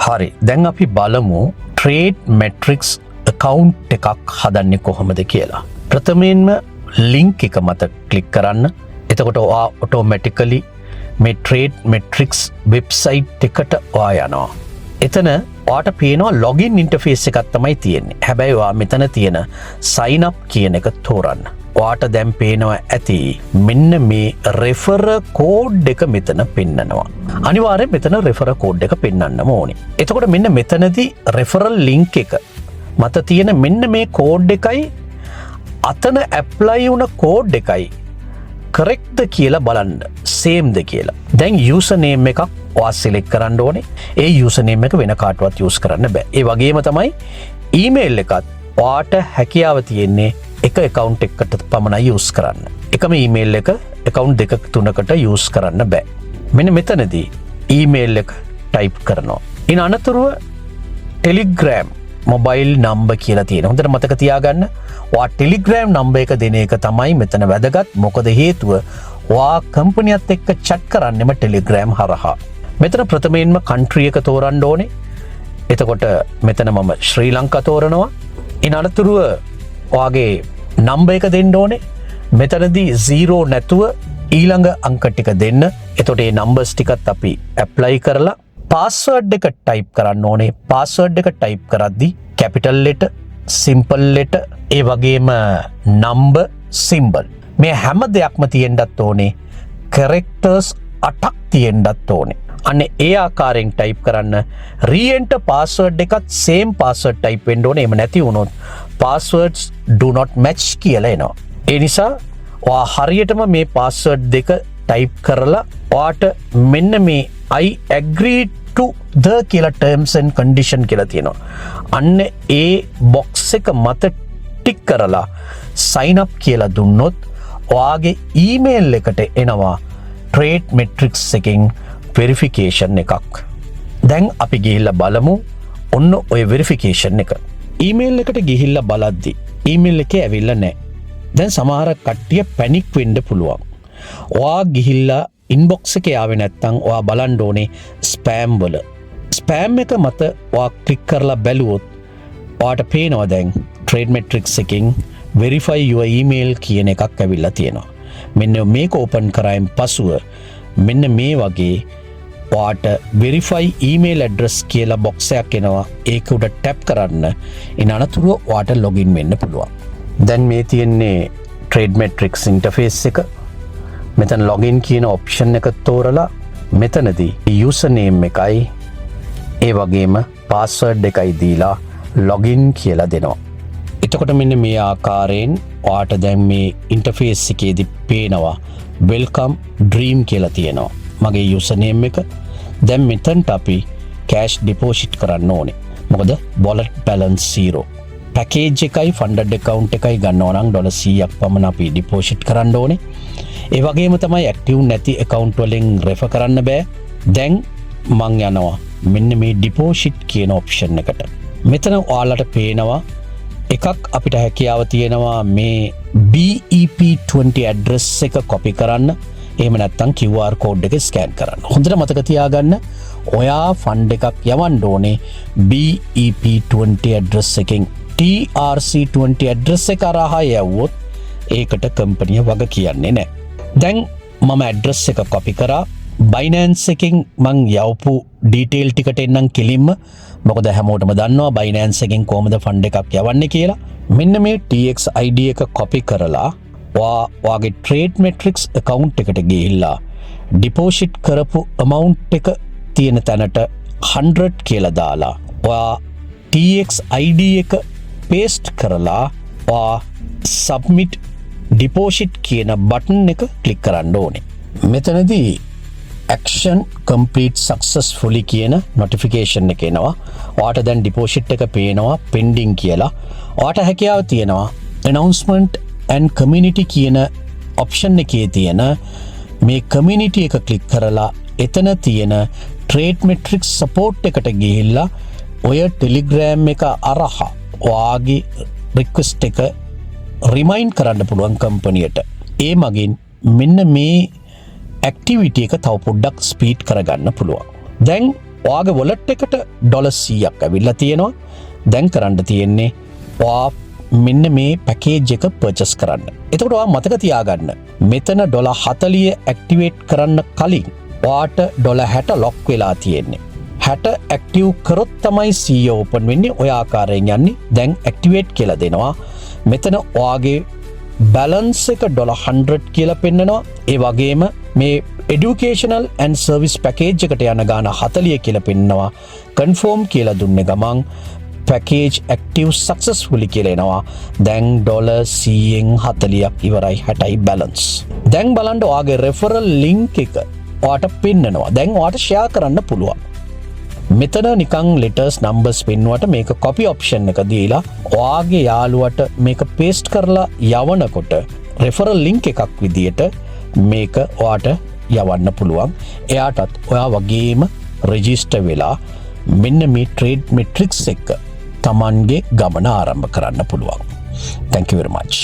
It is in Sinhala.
හරි දැන් අපි බලමු ට්‍රේඩ් මෙට්‍රික්ස් account එකක් හදන්නේ කොහොමද කියලා. ප්‍රථමයෙන්ම link එක මත ක්ලික් කරන්න. එතකොට ඔයා automatically මේ ට්‍රේඩ් මෙට්‍රික්ස් වෙබ්සයිට් එකට ඔයා යනවා. එතන ඔයාට පේනවා login interface එකක් තමයි තියෙන්නේ. හැබැයි ඔයා මෙතන තියෙන sign up කියන එක තෝරන්න. ඔයාට දැන් පේනවා ඇති මෙන්න මේ referral code එක මෙතන පෙන්නනවා. අනිවාර්යෙන් මෙතන referral code එක පෙන්නන්නම ඕනේ. එතකොට මෙන්න මෙතනදී referral link එක මත තියෙන මෙන්න මේ code එකයි අතන apply වුණ code එකයි correct ද කියලා බලන්න. same ද කියලා. දැන් username එකක් ඔයා select කරන්න ඕනේ. ඒ username එක වෙන කාටවත් use කරන්න බෑ. ඒ වගේම තමයි email එකත් ඔයාට හැකියාව තියෙන්නේ එක account එකකට පමණයි use කරන්න. එකම email එක account දෙක තුනකට use කරන්න බෑ. මෙන්න මෙතනදී email එක type කරනවා. ඉන් අනතුරුව Telegram mobile number කියලා තියෙනවා. හොඳට මතක තියාගන්න. ඔයා Telegram number එක දෙන එක තමයි මෙතන වැදගත්. මොකද හේතුව ඔයා කම්පැනියත් එක්ක chat කරන්නෙම Telegram හරහා. මෙතන ප්‍රථමයෙන්ම country එක තෝරන්න ඕනේ. එතකොට මෙතන මම ශ්‍රී ලංකා තෝරනවා. ඉන් අනතුරුව ඔයාගේ නම්බර් එක දෙන්න ඕනේ. මෙතනදී 0 නැතුව ඊළඟ අංක ටික දෙන්න. එතකොට මේ නම්බර්ස් ටිකත් අපි ඇප්ලයි කරලා පාස්වර්ඩ් එක ටයිප් කරන්න ඕනේ. පාස්වර්ඩ් එක ටයිප් කරද්දී කැපිටල් ලෙටර්, සිම්පල් ලෙටර්, ඒ වගේම නම්බර්, සිම්බල් මේ හැම දෙයක්ම තියෙන්නත් ඕනේ. කැරක්ටර්ස් 8ක් තියෙන්නත් ඕනේ. අන්න ඒ ආකාරයෙන් ටයිප් කරන්න. re-enter password එකත් same password ටයිප් වෙන්න ඕනේ. එහෙම නැති වුණොත් passwords do not match කියලා එනවා. ඒ නිසා ඔයා හරියටම මේ password දෙක ටයිප් කරලා ඔයාට මෙන්න මේ I agree to the කියලා terms and condition කියලා තියෙනවා. අන්න ඒ box එක මත ටික් කරලා sign up කියලා දුන්නොත් ඔයාගේ email එකට එනවා trade metrics එකෙන් verification එකක්. දැන් අපි ගිහිල්ලා බලමු ඔන්න ඔය verification එක. ඊමේල් එකට ගිහිල්ලා බලද්දි ඊමේල් එකේ ඇවිල්ලා නැහැ. දැන් සමහර කට්ටිය පැනික් වෙන්න පුළුවන්. ඔයා ගිහිල්ලා ඉන්බොක්ස් එකේ ආවේ නැත්නම් ඔයා බලන්න ඕනේ ස්පෑම් වල. ස්පෑම් එක මත ඔයා ක්ලික් කරලා බැලුවොත් ඔයාට පේනවා දැන් trade metrics එකෙන් verify your email කියන එකක් ඇවිල්ලා තියෙනවා. මෙන්න මේක ඕපන් කරායින් පසුව මෙන්න මේ වගේ ඔයාට verify email address කියලා box එකක් එනවා. ඒක උඩ tap කරන්න. ඉන් අනතුරුව ඔයාට login වෙන්න පුළුවන්. දැන් මේ තියෙන්නේ trade metrics interface එක. මෙතන login කියන option එක තෝරලා මෙතනදී username එකයි ඒ වගේම password එකයි දීලා login කියලා දෙනවා. එතකොට මෙන්න මේ ආකාරයෙන් ඔයාට දැන් මේ interface එකේදී පේනවා welcome dream කියලා තියෙනවා. මගේ username එක. දැන් මෙතනට අපි cash deposit කරන්න ඕනේ. මොකද wallet balance 0. package එකයි funded account එකයි ගන්නවා නම් $100ක් පමණ අපි deposit කරන්න ඕනේ. ඒ වගේම තමයි active නැති account වලින් refer කරන්න බෑ. දැන් මං යනවා මෙන්න මේ deposit කියන option එකට. මෙතන ඔයාලට පේනවා එකක් අපිට හැකියාව තියෙනවා මේ BEP20 address එක copy කරන්න. එහෙම නැත්නම් QR code එක ස්කෑන් කරන්න. හොඳට මතක තියාගන්න ඔයා ෆන්ඩ් එකක් යවන්න ඕනේ BEP20 address එකෙන්. TRC20 address එක හරහා යවුවොත් ඒකට කම්පැනි වග කියන්නේ නැහැ. දැන් මම address එක copy කරා. Binance එකෙන් මං යවපු detail ටිකට එන්නම් කෙලින්ම. මොකද හැමෝටම දන්නවා Binance එකෙන් කොහොමද ෆන්ඩ් එකක් යවන්නේ කියලා. මෙන්න මේ TX ID එක copy කරලා ඔයාගේ trade metrics account එකට ගිහිල්ලා deposit කරපු amount එක තියෙන තැනට 100 කියලා දාලා ඔයා TX ID එක paste කරලා ඔයා submit deposit කියන button එක click කරන්න ඕනේ. මෙතනදී action complete successfully කියන notification එක එනවා. ඔයාට දැන් deposit එක පේනවා pending කියලා. ඔයාට හැකියාව තියෙනවා announcement and community කියන option එකේ තියෙන මේ community එක click කරලා එතන තියෙන trade metrics support එකට ගිහිල්ලා ඔය Telegram එක අරහා ඔයාගේ request එක remind කරන්න පුළුවන් කම්පැනියට. ඒ මගින් මෙන්න මේ activity එක තව පොඩ්ඩක් speed කරගන්න පුළුවන්. දැන් ඔයාගේ වොලට් එකට $100ක් ඇවිල්ලා තියෙනවා. දැන් කරන්න තියෙන්නේ ඔයා මෙන්න මේ පැකේජ් එක පර්චස් කරන්න. එතකොට ඔයා මතක තියාගන්න මෙතන $40 ඇක්ටිවේට් කරන්න කලින් ඔයාට $60 ලොක් වෙලා තියෙන්නේ. 60 ඇක්ටිව් කරොත් තමයි CEO ඕපන් වෙන්නේ. ඔය ආකාරයෙන් යන්නේ. දැන් ඇක්ටිවේට් කියලා දෙනවා. මෙතන ඔයාගේ බැලන්ස් එක $100 කියලා පෙන්නනවා. ඒ වගේම මේ educational and service package එකට යන ගාන 40 කියලා පෙන්නනවා. confirm කියලා දුන්නේ ගමන් package active successfully කියලා එනවා. දැන් $140ක් ඉවරයි 60යි balance. දැන් බලන්න ඔයාගේ referral link එක ඔයාට පෙන්නනවා. දැන් ඔයාට share කරන්න පුළුවන්. මෙතන නිකන් letters numbers පෙන්නුවට මේක copy option එක දීලා ඔයාගේ යාළුවට මේක paste කරලා යවනකොට referral link එකක් විදියට මේක ඔයාට යවන්න පුළුවන්. එයාටත් ඔයා වගේම register වෙලා මෙන්න මේ trade matrix එක තමන්ගේ ගමන ආරම්භ කරන්න පුළුවන්. Thank you very much.